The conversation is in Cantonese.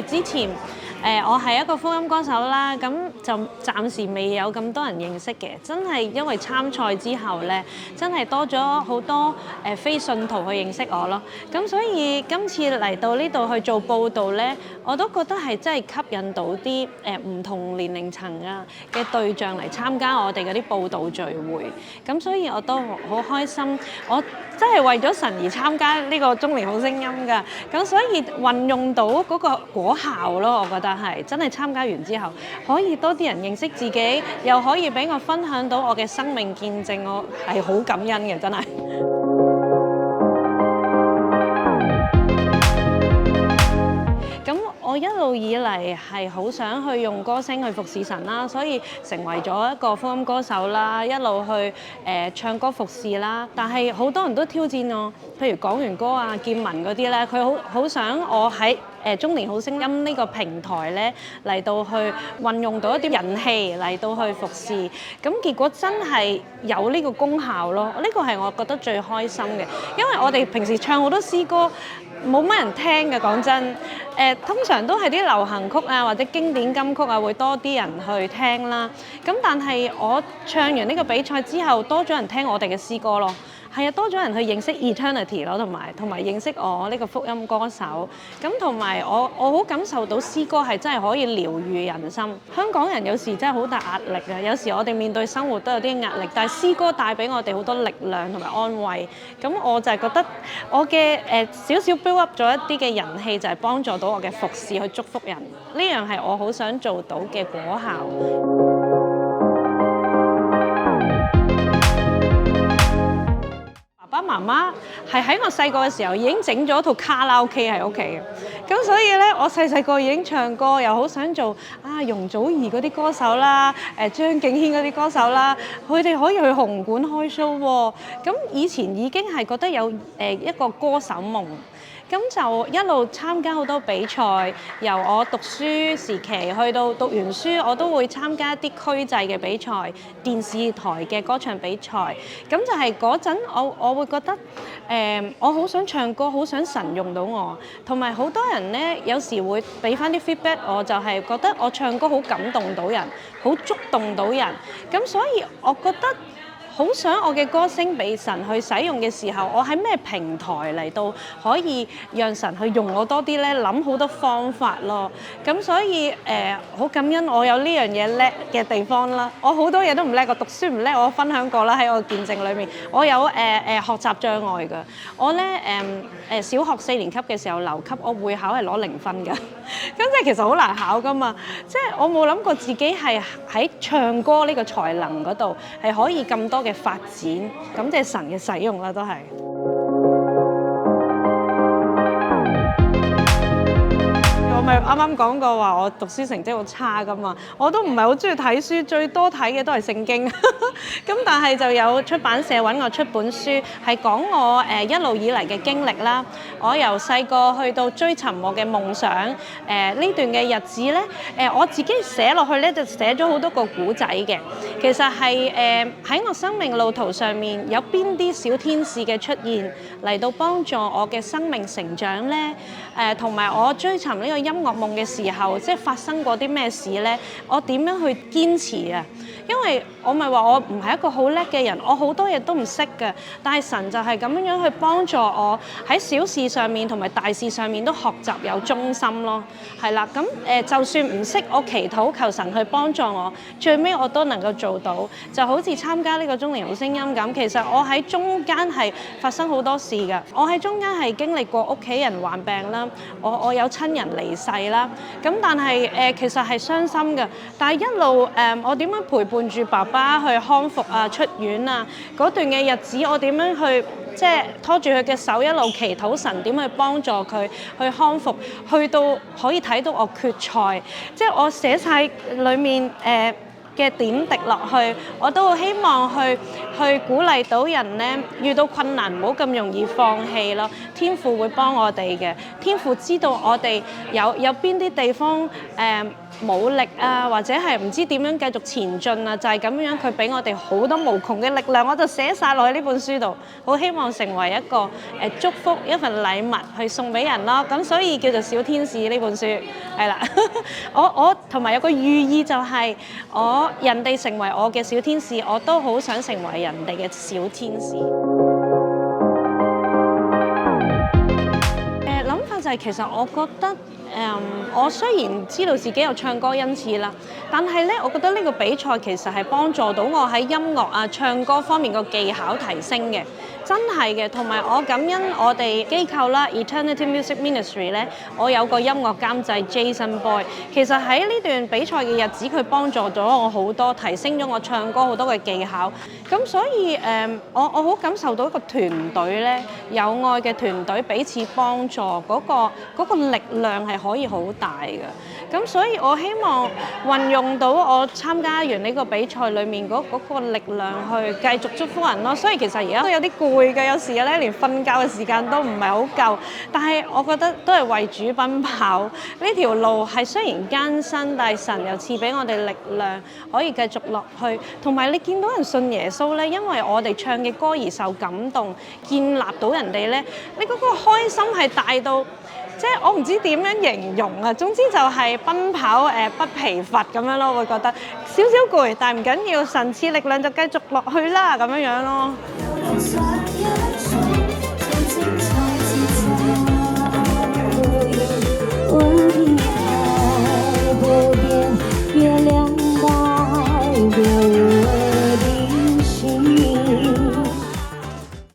為之前我係一個福音歌手啦，咁就暫時未有咁多人認識嘅。真係因為參賽之後咧，真係多咗好多非信徒去認識我咯。咁所以今次嚟到呢度去做報導咧，我都覺得係真係吸引到啲唔同年齡層嘅對象嚟參加我哋嗰啲報導聚會。咁所以我都好開心，我真係為咗神而參加呢個中年好聲音㗎。咁所以運用到嗰個果效咯，我覺得係真係參加完之後，可以多啲人認識自己，又可以俾我分享到我嘅生命見證，我係好感恩嘅，真係。咁我一路以嚟係好想去用歌聲去服侍神啦，所以成為咗一個福音歌手啦，一路去唱歌服侍啦。但係好多人都挑戰我，譬如講完歌啊、建文嗰啲咧，佢好想我喺中年好聲音呢個平台咧嚟到去運用到一啲人氣嚟到去服侍，咁結果真係有呢個功效咯。呢個係我覺得最開心嘅，因為我哋平時唱好多詩歌，冇乜人聽嘅，講真。通常都係啲流行曲啊，或者經典金曲啊，會多啲人去聽啦。咁但係我唱完呢個比賽之後，多咗人聽我哋嘅詩歌咯。係啊，多咗人去認識 Eternity 咯，同埋認識我呢個福音歌手。咁同埋我好感受到詩歌係真係可以療愈人心。香港人有時真係好大壓力啊，有時我哋面對生活都有啲壓力，但係詩歌帶俾我哋好多力量同埋安慰。咁我就係覺得我嘅少少 build up 咗一啲嘅人氣，就係幫助到我嘅服侍去祝福人。呢樣係我好想做到嘅果效。爸爸媽媽係喺我細個嘅時候已經整咗套卡拉 OK 喺屋企嘅，咁所以咧我細個已經唱歌，又好想做容祖兒嗰啲歌手啦，張敬軒嗰啲歌手啦，佢哋可以去紅館開 show 喎，咁以前已經係覺得有一個歌手夢。咁就一路參加好多比賽，由我讀書時期去到讀完書，我都會參加一啲區際嘅比賽、電視台嘅歌唱比賽。咁就係嗰陣，我會覺得我好想唱歌，好想神用到我，同埋好多人咧有時會俾翻啲 feedback，我就係覺得我唱歌好感動到人，好觸動到人。咁所以我覺得好想我嘅歌聲俾神去使用嘅時候，我喺咩平台嚟到可以讓神去用我多啲咧？諗好多方法咯。咁所以好感恩我有呢樣嘢叻嘅地方啦。我好多嘢都唔叻，我讀書唔叻，我分享過啦喺我見證裏面。我有學習障礙㗎。我咧小學4年級嘅時候留級，我會考係攞0分㗎。咁即係其實好難考㗎嘛。即係我冇諗過自己係喺唱歌呢個才能嗰度係可以咁多嘅發展，感謝神嘅使用啦，都係。我咪啱啱講過話，我讀書成績好差㗎嘛，我都唔係好中意睇書，最多睇嘅都係聖經。咁但係就有出版社揾我出本書，係講我一路以嚟嘅經歷啦。我由細個去到追尋我嘅夢想，呢段嘅日子咧，我自己寫落去咧就寫咗好多個古仔嘅。其實係喺我生命路途上面有邊啲小天使嘅出現嚟到幫助我嘅生命成長咧？同埋我追尋呢個音樂夢嘅時候，即係發生過啲咩事咧？我點樣去堅持啊？因為我咪話我唔係一個好叻嘅人，我好多嘢都唔識嘅，但係神就係咁樣去幫助我喺小事上面同埋大事上面都學習有忠心咯，係啦。咁就算唔識，我祈禱求神去幫助我，最尾我都能夠做到。就好似參加呢個中年好聲音咁，其實我喺中間係發生好多事嘅。我喺中間係經歷過屋企人患病啦，我有親人離世啦，咁但係其實係傷心嘅。但係一路我點樣陪伴住爸爸去康復啊、出院啊嗰段嘅日子，我點樣去即係拖住佢嘅手一路祈禱神點去幫助佢去康復，去到可以睇到我決賽，即係我寫晒裡面嘅點滴落去，我都希望去鼓勵到人咧，遇到困難唔好咁容易放棄咯。天父會幫我哋嘅，天父知道我哋有邊啲地方冇力啊，或者係唔知點樣繼續前進啊，就係咁樣佢俾我哋好多無窮嘅力量，我就寫晒落去呢本書度，好希望成為一個祝福，一份禮物去送俾人咯。咁所以叫做小天使呢本書係啦。我同埋有個寓意就係人哋成為我嘅小天使，我都好想成為人哋嘅小天使。諗法就係其實我覺得我雖然知道自己有唱歌恩賜啦，但係咧，我覺得呢個比賽其實係幫助到我喺音樂啊、唱歌方面個技巧提升嘅，真係嘅。同埋我感恩我哋機構啦 ，Eternity Music Ministry 咧，我有個音樂監製 Jason Boy， 其實喺呢段比賽嘅日子，佢幫助咗我好多，提升咗我唱歌好多嘅技巧。咁所以我好感受到一個團隊咧，有愛嘅團隊彼此幫助，嗰個力量係可以好大嘅。咁所以我希望運用到我參加完呢個比賽裡面嗰個力量去繼續祝福人咯。所以其實而家都有啲攰嘅，有時咧連瞓覺嘅時間都唔係好夠。但係我覺得都係為主奔跑，呢條路係雖然艱辛，但係神又賜俾我哋力量可以繼續落去。同埋你見到人信耶穌咧，因為我哋唱嘅歌而受感動，建立到人哋咧，你嗰個開心係大到〜即係我唔知點樣形容啊，總之就係奔跑不疲乏咁樣咯，會覺得少少攰，但係唔緊要，神賜力量就繼續落去啦咁樣咯。